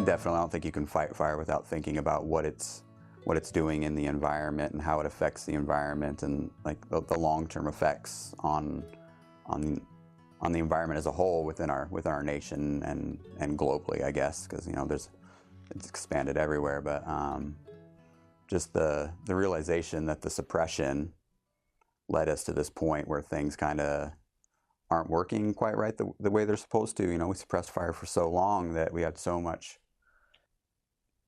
definitely, I don't think you can fight fire without thinking about what it's doing in the environment and how it affects the environment, and like the long-term effects on the environment as a whole within our nation and globally, I guess, because it's expanded everywhere. But just the realization that the suppression led us to this point where things kind of aren't working quite right the way they're supposed to. We suppressed fire for so long that we had so much.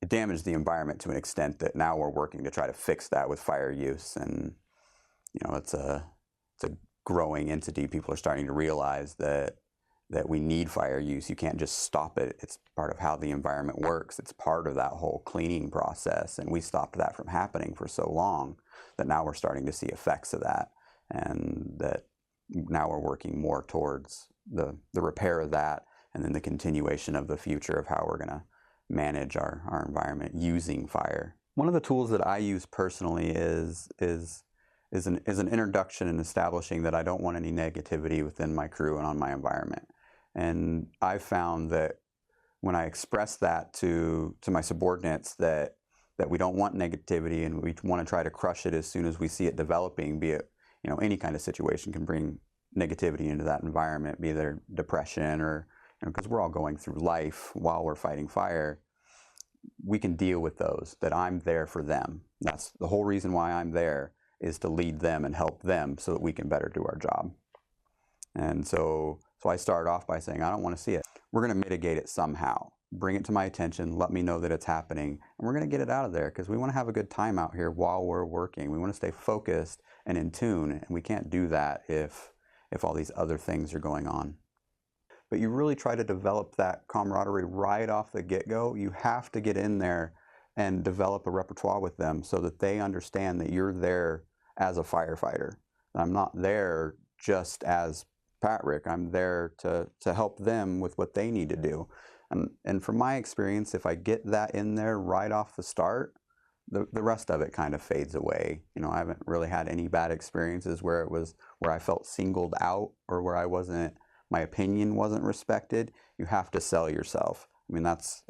It damaged the environment to an extent that now we're working to try to fix that with fire use. And it's a growing entity. People are starting to realize that we need fire use. You can't just stop it. It's part of how the environment works. It's part of that whole cleaning process. And we stopped that from happening for so long that now we're starting to see effects of that, and that now we're working more towards the repair of that, and then the continuation of the future of how we're going to manage our environment using fire. One of the tools that I use personally is an introduction in establishing that I don't want any negativity within my crew and on my environment. And I've found that when I express that to my subordinates, that we don't want negativity and we want to try to crush it as soon as we see it developing, be it any kind of situation can bring negativity into that environment, be there depression or because we're all going through life while we're fighting fire. We can deal with those, that I'm there for them. That's the whole reason why I'm there, is to lead them and help them so that we can better do our job. And so I started off by saying, I don't want to see it. We're going to mitigate it somehow. Bring it to my attention, let me know that it's happening, and we're going to get it out of there, because we want to have a good time out here while we're working. We want to stay focused and in tune, and we can't do that if all these other things are going on. But you really try to develop that camaraderie right off the get-go. You have to get in there and develop a repertoire with them so that they understand that you're there as a firefighter. I'm not there just as Patrick. I'm there to help them with what they need to do. And from my experience, if I get that in there right off the start, the rest of it kind of fades away. I haven't really had any bad experiences where I felt singled out or where my opinion wasn't respected. You have to sell yourself. That's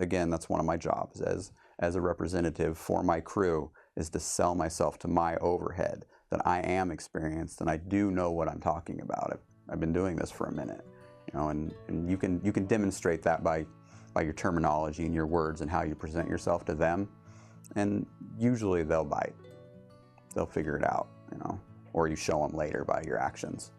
one of my jobs as a representative for my crew, is to sell myself to my overhead, that I am experienced and I do know what I'm talking about. I've been doing this for a minute, and you can demonstrate that by your terminology and your words and how you present yourself to them, and usually they'll bite. They'll figure it out, or you show them later by your actions.